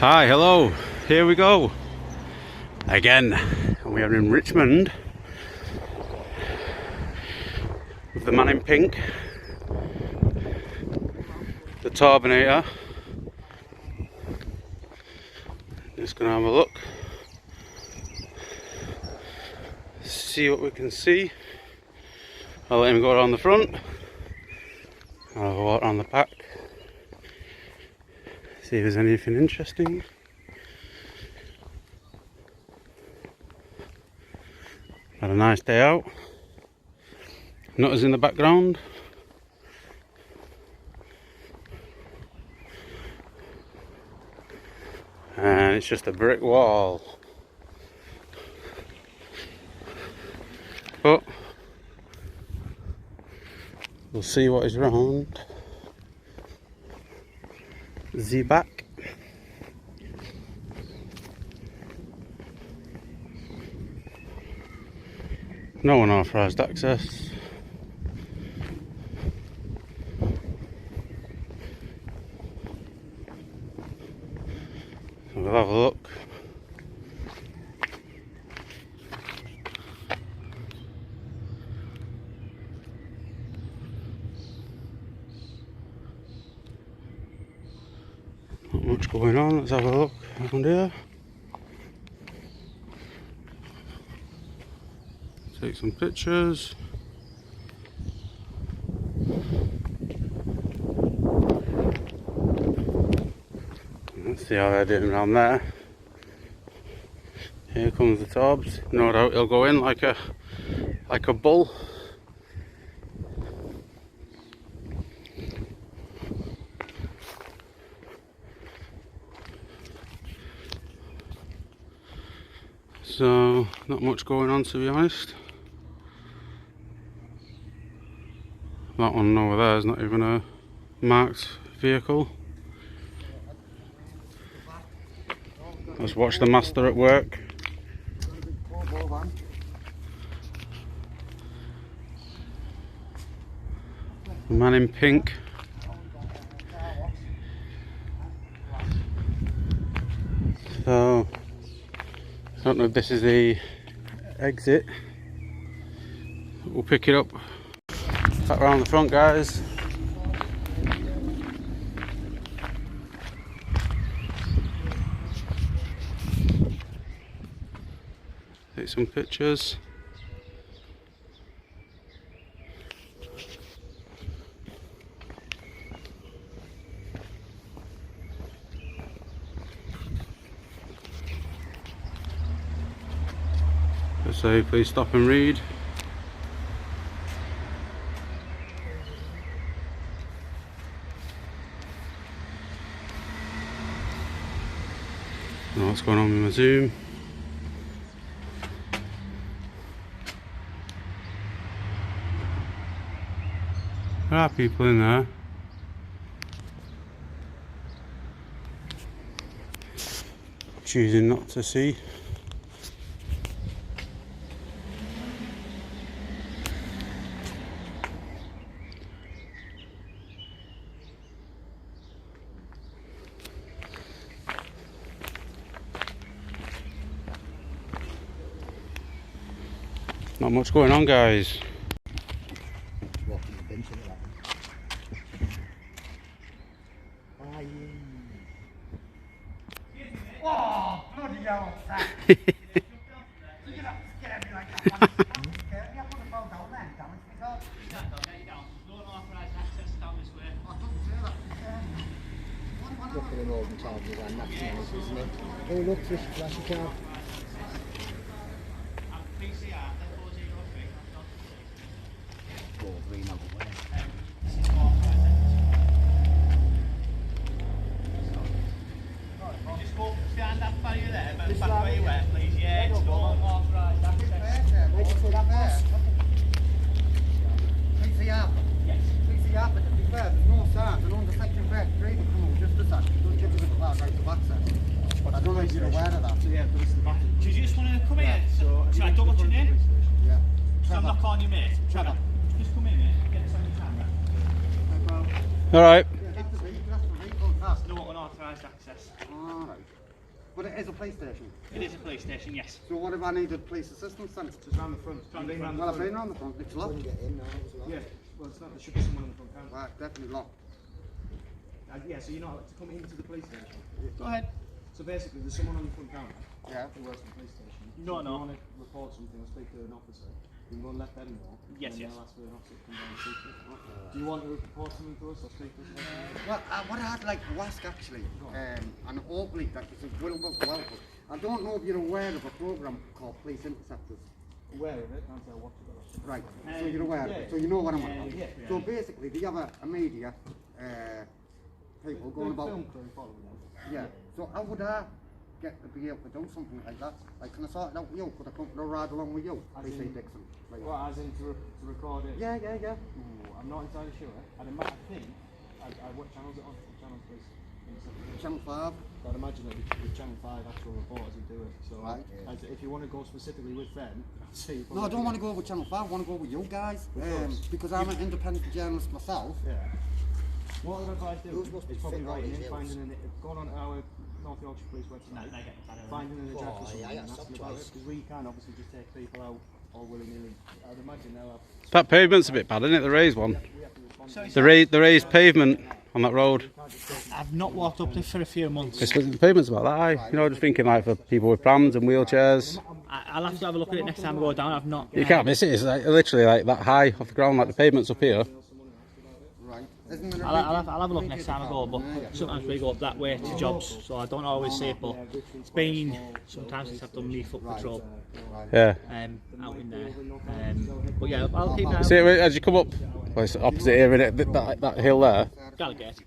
Hi, hello, here we go again. We are in Richmond with the man in pink, the Turbinator. Just gonna have a look, see what we can see. I'll let him go around the front, I'll go out around the back, see if there's anything interesting. Had a nice day out. Nutters in the background. And it's just a brick wall. But we'll see what is round the back. No unauthorised access. We'll have a look. Not much going on, let's have a look around here. Take some pictures. Let's see how they're doing around there. Here comes the Torbs. No doubt he'll go in like a bull. So not much going on, to be honest. That one over there is not even a marked vehicle. Let's watch the master at work. The man in pink. So, I don't know if this is the exit. We'll pick it up. Back around the front, guys. Take some pictures. Let's say please stop and read. Know what's going on with my zoom. There are people in there. Choosing not to see. Not much going on, guys. Oh, bloody hell. Look at them all the time, and that's nice, isn't it? Oh, look, fish flashy car. Just walk behind that barrier there, but back where you were, please. Yeah, it's all authorised access. Yes. But to be fair, there's no signs, and on the section 33, the criminal just a second, don't check the right of access. But I don't know if you're aware of that. So yeah, but it's the back. Do you just want to come in? So, should I double what's your name? Yeah. So I'm not calling you mate. Trevor. Just come in, mate. Get this on your camera. Alright. Yeah, that's the vehicle, that's the vehicle. No unauthorised access. Alright. But it is a police station. It is a police station, yes. So what if I needed police assistance then? Just round the front. Round the front. Well, I've been around the front, it's locked. Couldn't get in now, it was locked. Yeah, well, it's not, there should be someone on the front counter. Right, definitely locked. Yeah, so you're not allowed to come into the police station. Go ahead. So basically, there's someone on the front counter Yeah. who works for the police station. No, So if no. you want to report something or speak to an officer, you can go and let them know. Yes, and then yes. they'll ask for an officer to come down and speak to you. Do you want to report something to us or speak to us? Well, what I'd like to ask actually, and hopefully that is a will work well, but I don't know if you're aware of a program called Police Interceptors. Aware of it, can't say I watch it. Right, so you're aware of it, so you know what I'm on about. So basically, they have a media people going about. Film crew following them. Yeah, so how would I get to be able to do something like that? Like, can I sort it out with you? Could I come for a ride along with you? As They say in- Dixon. Like, Well, as in to record it? yeah. Ooh, I'm not entirely sure. I think, what channels it on? What channels please? Channel 5. I'd imagine that the Channel 5 actual reporters would do it. So Right. if you want to go specifically with them, I'd say you No, I don't want to go with Channel 5, I want to go with you guys. course. Because I'm an independent journalist myself. Yeah. What would advise do Those must be is probably fit writing on in, these finding going on our North Yorkshire Police website, No, they get that over. finding an address or Oh, something yeah, and that's asking up about it, choice. because we can obviously just take people out all willy-nilly. I'd imagine they'll have... That pavement's a bit bad, isn't it? The raised one. We have to respond. Sorry, The raised pavement on that road. I've not walked up there for a few months. The pavement's about that high. You know, just thinking like for people with prams and wheelchairs. I'll have to have a look at it next time I go down. I've not. You can't miss it. It's like, literally like that high off the ground, like the pavement's up here. Right. Isn't there a I'll have a look next time I go, but sometimes we go up that way to jobs, so I don't always see it, but it's been sometimes since I've done me foot patrol Yeah. out in there. But yeah, I'll keep an eye See, out. as you come up, well, it's opposite here, isn't it? That hill there. Gallagate.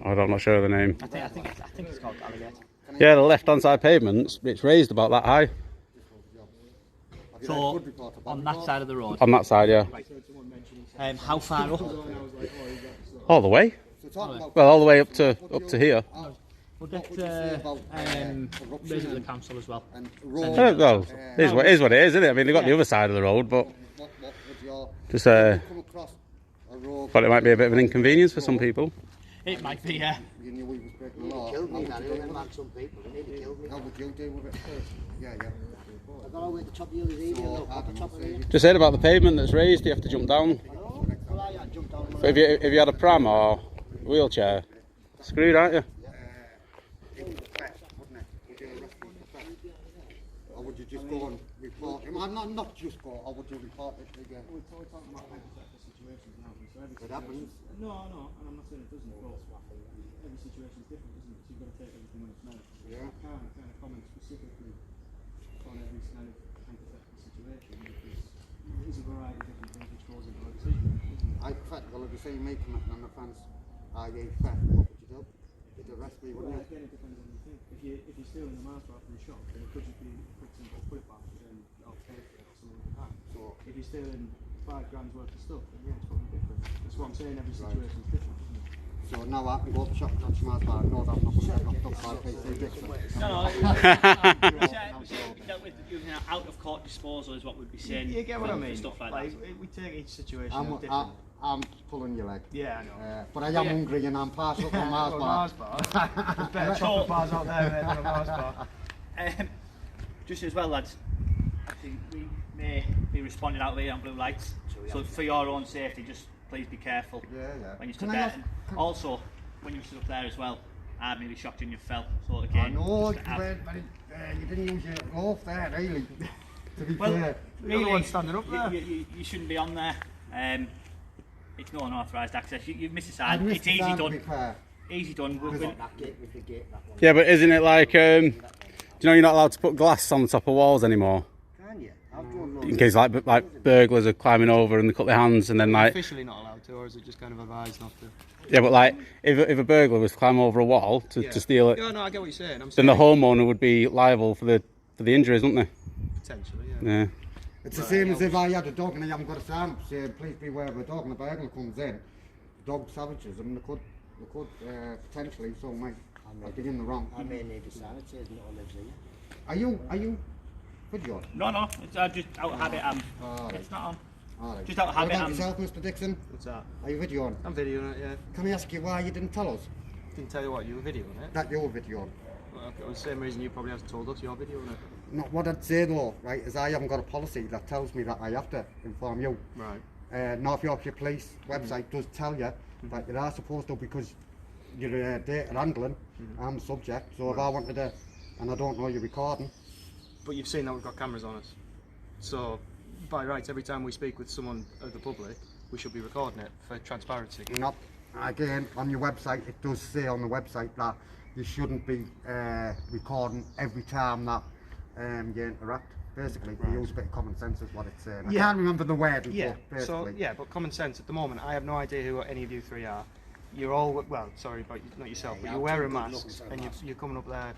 I'm not sure of the name. I think it's called Gallagate. Yeah, the left-hand side pavement, it's raised about that high. So on that side of the road. On that side, yeah. How far up? All the way. So talking about Well, all the way up to here. We'll get would you say about, raise it to the council as well. and Well, it is what it is, isn't it? I mean, they've got the other side of the road, but what would your just come across a road thought it might be a bit of an inconvenience for some people. It might be, yeah. you knew he was breaking the law? Killed me, How would that you it deal man with some people, they nearly killed me. it? How would you deal with it? Yeah. I got over at the top of the other area, look, at the top of the area. Just said about the pavement that's raised, you have to jump down. Well, I jumped down. But if you had a pram or wheelchair, screwed, aren't you? It was a theft, wouldn't it? Would you arrest him for theft? Or would you just go and report him? Not just go, or would you report it again? We're talking about hypothetical situations now, so every It happens. No, and I'm not saying it doesn't, but every situation is different, isn't it? So you've got to take everything when it's meant. Yeah. I can't kind of comment specifically on every kind of hypothetical situation because there is a variety of different things which goes into a decision, isn't it? Hypothetical, if you say you may commit an offence, i.e. theft, what would you do? You'd arrest me, Well, wouldn't you? again, it depends on what you think. If you're stealing a Mars bar from a shop, then it could just be a quick simple put it back and I'll pay for it or something like that. So, If you're stealing £5 worth of stuff, then yeah, it's probably different. That's what I'm saying, every situation is different, isn't it? so now I can go to shop and Mars bar and know that I'm not going to get knocked up by PC Dixon. No. We dealt with using out of court disposal is what we'd be saying. You get what I for mean? Stuff like that. We take each situation as different. I'm pulling your leg. Yeah, I know. But I am hungry and I'm passed up on Mars bar. There's better chocolate bars out there than a Mars bar. Just as well, lads, I think we may be responding out there on blue lights. So for your own safety, just please be careful Yeah. when you stood Can I there. ask- And also, when you stood up there as well, I'm really shocked and you fell. So I again, know, just to have- you didn't use your glove there, really. To be Well, fair. really, one standing up there. You shouldn't be on there. It's no unauthorised access. You've missed a I sign. missed It's the easy sign, to done. be fair. Easy done. That gate with the gate, that one. Yeah, but isn't it like, do you know you're not allowed to put glass on the top of walls anymore? Can you? I've done loads. In case like burglars are climbing over and they cut their hands and then like, Officially not allowed to, or is it just kind of advised not to? yeah, but like if a burglar was to climb over a wall to steal it, Yeah, no, I get what you're saying. I'm then saying the homeowner would be liable for the injuries, wouldn't potentially, they? yeah. Yeah. It's the same as if I had a dog and I haven't got a sign up saying please beware of a dog and a burglar comes in, the dog savages them, they could potentially, so mate, I'd be in the wrong. I may need a sign, it says not lives here. Are you video? No. It's just out of habit. Alright. It's not on. Alright. Just out of What habit, about yourself, Mr. Dixon? What's that? Are you videoing? I'm videoing it, yeah. Can I ask you why you didn't tell us Didn't tell you what, you were videoing it? that you're videoing? Well, the same reason you probably haven't told us your video, isn't it? No, what I'd say though, right, is I haven't got a policy that tells me that I have to inform you. Right. North Yorkshire Police website does tell you that you are supposed to, because you're data handling, I'm the subject, so if I wanted to, and I don't know you're recording. But you've seen that we've got cameras on us. So, by rights, every time we speak with someone of the public, we should be recording it for transparency. Not, again, on your website, it does say on the website that you shouldn't be recording every time that you interact. Basically, you use a bit of common sense is what it's saying. I can't remember the word. Yeah, but basically. so, yeah, but common sense at the moment, I have no idea who any of you three are. You're all, well, sorry, but not yourself, but you're wearing masks and you're coming up there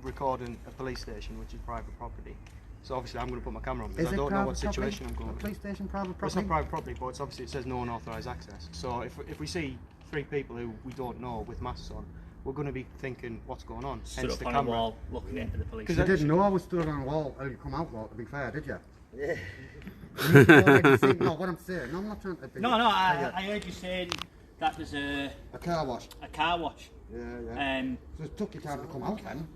recording a police station, which is private property. So obviously I'm going to put my camera on because I don't know what situation I'm going to. Police station private property? Well, it's not private property, but it's obviously, it says no unauthorised access. So if we see three people who we don't know with masks on, we're going to be thinking what's going on. Stood Hence up the on camera. a wall looking into the police. Because you didn't know I was stood on a wall and you come out wall, to be fair, did you? Yeah. No, what I'm saying, no, I'm not trying to be... No, I heard you saying that there's a car wash. A car wash. Yeah. So it took you time to come out then?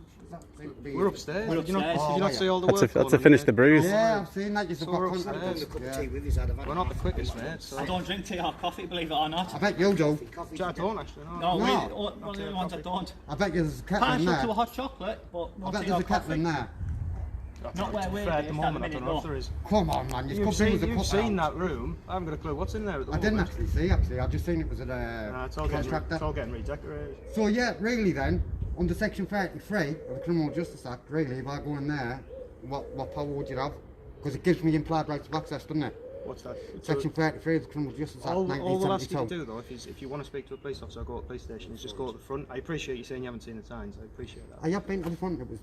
We're upstairs. We're Did you not, upstairs. did you not see all the work? That's to finish the bruise. Yeah, I've seen that. You've So got we're contact. upstairs. A cup of tea with his had We're not the quickest, mate. So. I don't drink tea or coffee, believe it or not. I bet you do. I don't actually. No. No, No. one of the ones that don't. I bet there's a kettle in Partial to a there. hot chocolate, but no I bet tea there's or a kettle in coffee. there. Not where we're Fair at based the at the moment, I minute, don't know if no. there is. Come on, man. You've seen that room. I haven't got a clue what's in there at the I moment. didn't actually see, actually. I just seen it was at Nah, a it's all contractor. getting redecorated. So yeah, really then, under section 33 of the Criminal Justice Act, really, if I go in there, what power would you have? Because it gives me implied rights of access, doesn't it? What's that? Section 33 of the Criminal Justice Act, All they'll ask you to 1972. do though, if you want to speak to a police officer or go to the police station, is just go to the front. I appreciate you saying you haven't seen the signs. I appreciate that. I have been to the front, it was,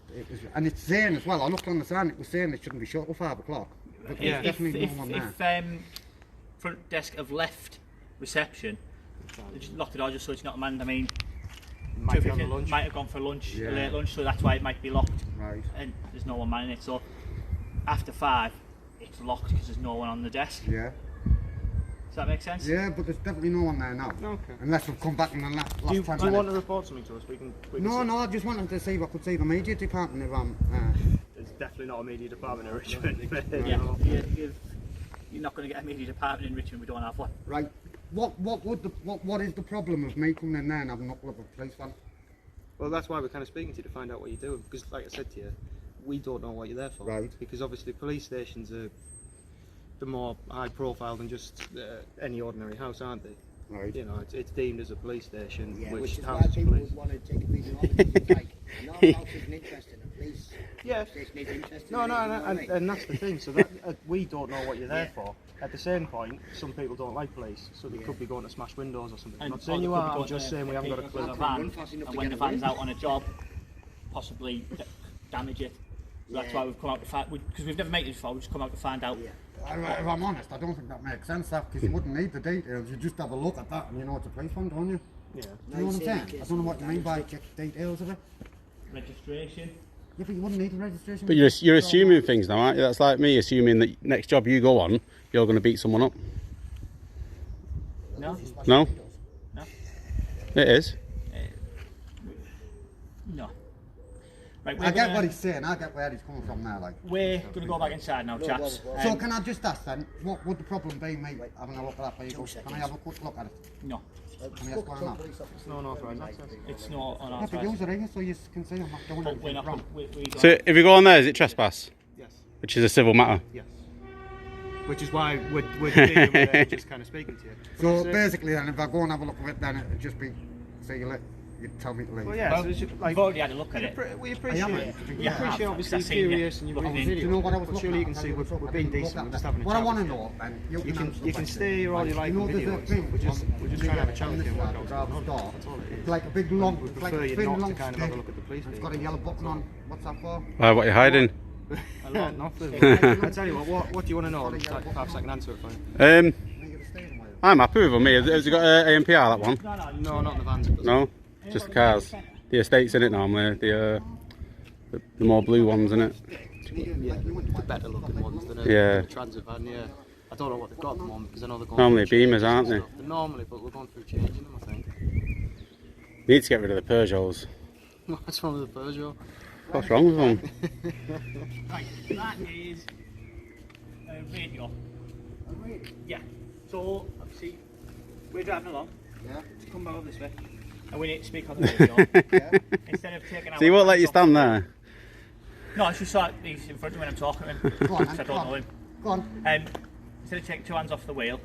and it's saying as well, I looked on the sign, it was saying it shouldn't be shut till 5 o'clock. But Yeah. there's definitely no one there. If front desk have left reception, they just locked the door just so it's not manned. I mean, Might be on the lunch. might have gone for lunch, Yeah. a late lunch, so that's why it might be locked. Right. And there's no one manning it. So after 5, it's locked because there's no one on the desk. Yeah. Does that make sense? Yeah, but there's definitely no one there now. Okay. Unless we've come back in the last Do you 10 want to minutes. report something to us? We can No, see. no, I just wanted to see if I could see the media department if I'm... There's definitely not a media department in Richmond. Yeah. You're not going to get a media department in Richmond. We don't have one. Right. What is the problem of me coming in there and having a knuckle of a police van? Well, that's why we're kind of speaking to you to find out what you're doing. Because, like I said to you, we don't know what you're there for. Right. Because obviously police stations are the more high profile than just any ordinary house, aren't they? Right. You know, it's deemed as a police station, Yeah, which which is why houses people police. would want to take a video of it. It's like, no, house isn't interesting. A police Yeah. station is interesting. No, you know what I and, mean? and that's the thing. So that we don't know what you're there for. At the same point, some people don't like police, so they could be going to smash windows or something. I'm not saying you are. I'm just saying we haven't got a clue. A van, and when the van's out on a job, possibly damage it. So that's why we've come out to find, because we've never made it before. We've just come out to find out. Yeah. If I'm honest, I don't think that makes sense, because you wouldn't need the details. You just have a look at that and you know it's a police van, don't you? Yeah. Do you know what I'm saying? I don't know what you mean by check details of it. Registration. Yeah, but you wouldn't need the registration. But you're assuming things now, aren't you? That's like me assuming that next job you go on, you're going to beat someone up. No. No? No. It is. No. Right, I get what he's saying, I get where he's coming from there, like. We're going to go back inside now, chaps. So can I just ask then, what would the problem be, me having a look at that vehicle? Can I have a quick look at it? No. Can I ask why not? It's no unauthorised access. It's not on Yeah, our but side. use it here so you can see I'm not doing But we're anything not. wrong. We don't. So if you go on there, is it trespass? Yes. Which is a civil matter? Yes. Which is why we're dealing with it, just kind of speaking to you. So basically then, if I go and have a look at it, then it'd just be, see you later, you'd tell me to leave. Well, yeah. So it's just, like, We've already had a look at it. we I appreciate haven't. it. We Yeah. appreciate obviously I've you're seen you curious and you're looking watching in. Do you know what I was But looking surely you at? can see we're I being didn't look decent. at We're that. just having a What chat. I want to with know then, you You can answer you can the stay here all you like You know, and there's video a us. thing We're just trying to have a chat with you and work out what's around going the on. door. That's all it is. It's like a big long, We it's like prefer a you thin not to long kind of have a stick. look at the police It's got a yellow button on. What's that for? What are you hiding? Nothing. I tell you what do you want to know? Just like 5 second answer it for you. Um, Make it a steering wheel. I'm happy with them. Has it got ANPR, that one? No, not the vans. It doesn't. No? Just the cars. The estate's in it normally. The more blue ones in it. Yeah, the better looking ones than a Yeah. transit van. Yeah. I don't know what they've got at the moment because I know they're going. Normally through changes Beamers, aren't and they? stuff. They're normally, but we're going through changing them. I think. Need to get rid of the Peugeots. What's wrong with the Peugeot? What's wrong with them? Right, that is a radio. Yeah. So, obviously, we're driving along. Yeah. To come over this way. And we need to speak on the radio. Yeah. Instead of taking our... So he won't let you stand there? No, it's just like he's in front of me when I'm talking to him. Go on, I then, don't know him. Go on. Instead of taking 2 hands off the wheel,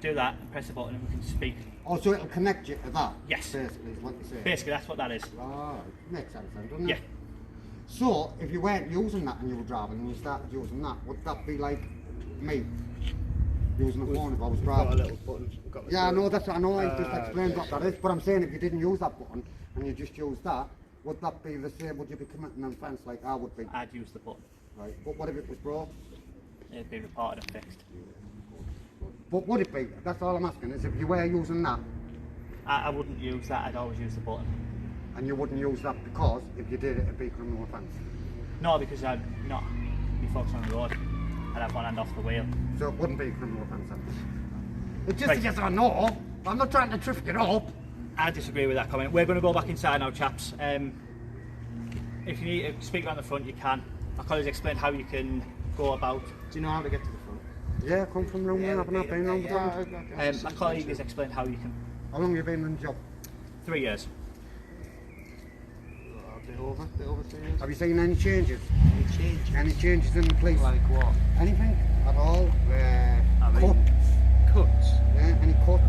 do that and press the button and we can speak. Oh, so it'll connect you to that? Yes. Basically, is what you're saying. Basically, that's what that is. Right. Makes sense then, doesn't Yeah. it? So, if you weren't using that and you were driving and you started using that, would that be like me? Using the phone if I was Got a driving? little button. Got Yeah, I know, that's what I know, I just Ah, explained okay, what that is, but I'm saying if you didn't use that button and you just used that, would that be the same? Would you be committing an offence like I would be? I'd use the button. Right. But what if it was broke? It'd be reported and fixed. But would it be? That's all I'm asking, is if you were using that I wouldn't use that, I'd always use the button. and you wouldn't use that because if you did it'd be a criminal offence. No, because I'd not be focused on the road. I'd have one hand off the wheel. So it wouldn't be a criminal offence then. It's just Right. a yes or no. I'm not trying to trip it up. I disagree with that comment. We're going to go back inside now, chaps. If you need to speak around the front, you can. My colleagues explained how you can go about. Do you know how to get to the front? Yeah, come from room one, I've not been round the time. My colleague has explained how you can. How long have you been in the job? 3 years. A bit over 3 years. Have you seen any changes? Any change? Any changes in the police? Like what? Anything at all? I mean- Cuts? Cuts? Yeah, any cuts?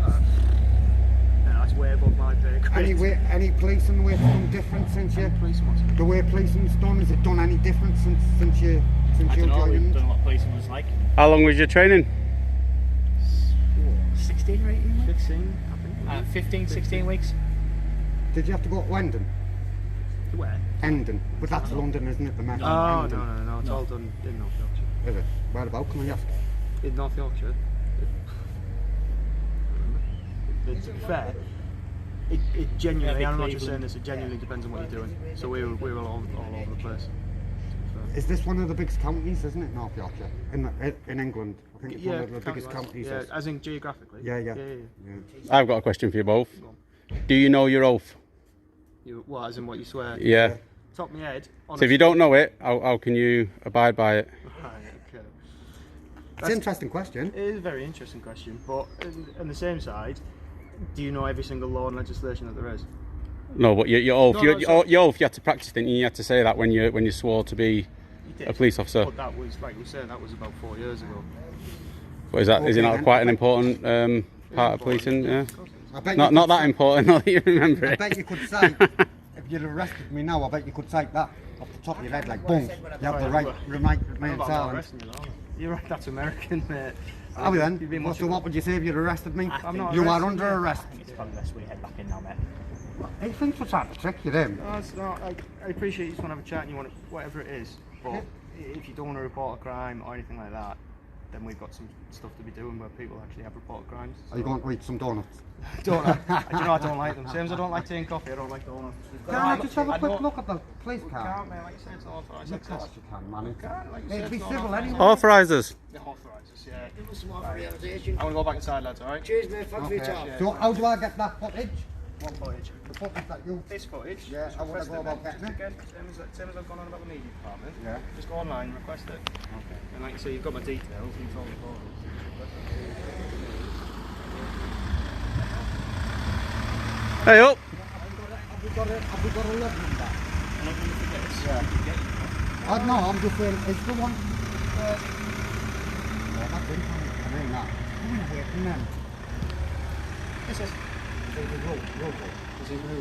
No, that's way above my pay grade. Any policing the way it's done different since you? Police must. The way policing's done, has it done any different since you I don't know, we joined? don't know what policing was like. How long was your training? 16 or 18 weeks? 15, I think. 15, 16 weeks. Did you have to go to Hendon? Where? Hendon, but that's London, isn't it? The Met? Oh, Hendon. no. It's all done in North Yorkshire. Is it? Whereabouts? Can I ask? In North Yorkshire. To be fair, it genuinely, Yeah, I'm not just Cleveland. saying this, it genuinely depends on what you're doing. So we were all over the place. Is this one of the biggest counties, isn't it, North Yorkshire? In England, I think it's one of the biggest counties. Yeah, as in geographically. Yeah. Yeah. I've got a question for you both. Do you know your oath? What, as in what you swear? Yeah. Top of my head. So if you don't know it, how can you abide by it? Right, okay. It's an interesting question. It is a very interesting question, but on the same side, do you know every single law and legislation that there is? No, but your oath, No, your, no, your oath, you had to practice it, and you had to say that when you swore to be You did. a police officer. But that was, like we were saying, that was about 4 years ago. But is it Okay, not then. quite an important part of policing? Yeah. I bet Not you not could that say- important. Not that you remember I it. bet you could say, if you'd arrested me now, I bet you could say that off the top of your head, like, boom, you have the right, remain I'm about silent. arresting you, though. You're right, that's American, mate. How then? You've been So watching. what would you say if you'd arrested me? I'm not You are arresting under you. arrest. I think it's probably best we head back in now, mate. He thinks we're trying to trick you then. No, it's not. I appreciate you just want to have a chat and you want to, whatever it is. But if you don't want to report a crime or anything like that, then we've got some stuff to be doing where people actually have reported crimes. Are you going to eat some donuts? Don't I? Do you know I don't like them. Same as I don't like tea and coffee, I don't like donuts. Can I just have a quick look at the police We car? can't, mate. Like you said, it's not authorised Of access. course you can, man. Can't, like you said, It'd be it's not civil authorised. anyway. Authorisers. It authorises, yeah. Give us some more realisation. I'm going to go back inside, lads, alright? Cheers, mate. Thanks for your Okay. time. So how do I get that footage? One footage. The footage that you... This footage, Yeah, just I wanna request go it, about mate. getting it. Just again, same as I've gone on about the media department. Yeah. Just go online, request it. Okay. And like you say, you've got my details, and it's all recorded. Hey up. Have we got a log number? I'm not going to forget this. No, I'm just saying, is the one... Yeah, that's it. I mean that. Who is it from them? This is. There's a roll. This is who?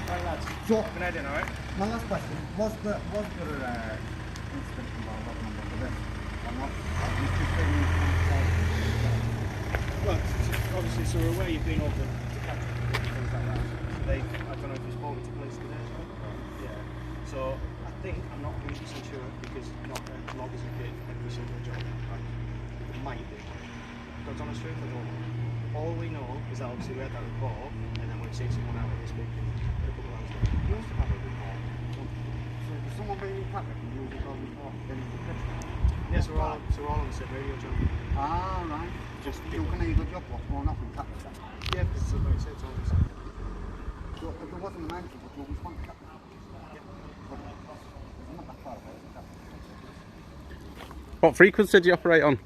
Right, lads. So, I've been heading, alright? my last question, was there incident involved log number for this? Or not? Have you just been Well, obviously, so we're aware you've been over to Catherine and things like that. So they, I don't know if you've spoken to police today, so. Yeah. So, I think, I'm not 100% sure because not a log is located for every single job. Right? It might be. God's honest truth, I don't know. All we know is that obviously we had that report and then we've seen someone out this week and a couple of hours ago. We used to have a report. So, was someone being in Catholic and you was on before? Yes, we're all on the same radio channel. Ah, right. Just You can either job or nothing Catholic. Yeah, because like I said, it's all the same. So if there wasn't an angle, would you always want that? But I'm not that far away, is that? What frequency do you operate on?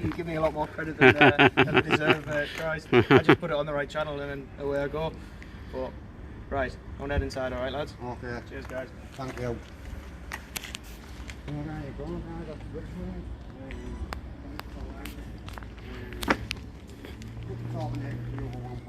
You give me a lot more credit than I deserve, Christ. I just put it on the right channel and then away I go. But, right, I'm gonna head inside, alright lads? Okay. Cheers guys. Thank you. There you go, guys, that's Richmond. Put the carbonate for the other one,